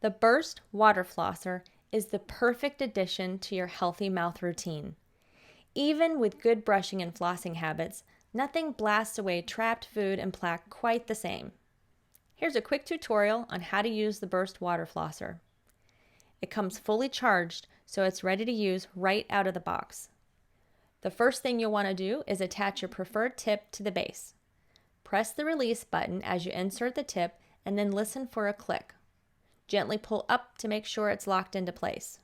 The BURST Water Flosser is the perfect addition to your healthy mouth routine. Even with good brushing and flossing habits, nothing blasts away trapped food and plaque quite the same. Here's a quick tutorial on how to use the BURST Water Flosser. It comes fully charged, so it's ready to use right out of the box. The first thing you'll want to do is attach your preferred tip to the base. Press the release button as you insert the tip and then listen for a click. Gently pull up to make sure it's locked into place.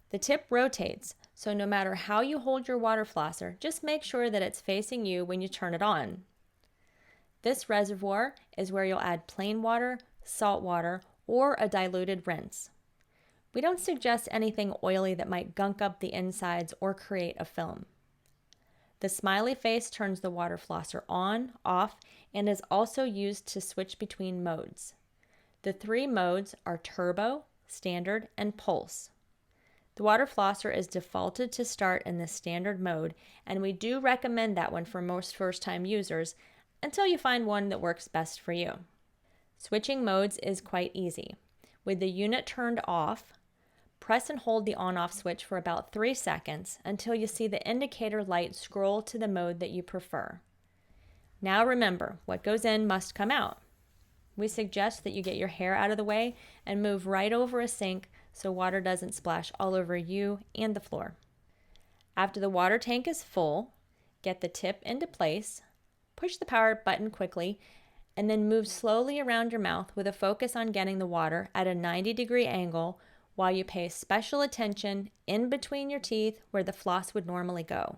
The tip rotates, so no matter how you hold your water flosser, just make sure that it's facing you when you turn it on. This reservoir is where you'll add plain water, salt water, or a diluted rinse. We don't suggest anything oily that might gunk up the insides or create a film. The smiley face turns the water flosser on, off, and is also used to switch between modes. The three modes are Turbo, Standard, and Pulse. The water flosser is defaulted to start in the standard mode, and we do recommend that one for most first-time users until you find one that works best for you. Switching modes is quite easy. With the unit turned off, press and hold the on-off switch for about 3 seconds until you see the indicator light scroll to the mode that you prefer. Now remember, what goes in must come out. We suggest that you get your hair out of the way and move right over a sink so water doesn't splash all over you and the floor. After the water tank is full, get the tip into place, push the power button quickly, and then move slowly around your mouth with a focus on getting the water at a 90-degree angle while you pay special attention in between your teeth where the floss would normally go.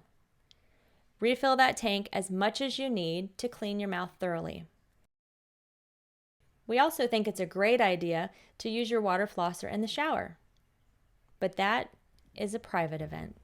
Refill that tank as much as you need to clean your mouth thoroughly. We also think it's a great idea to use your water flosser in the shower, but that is a private event.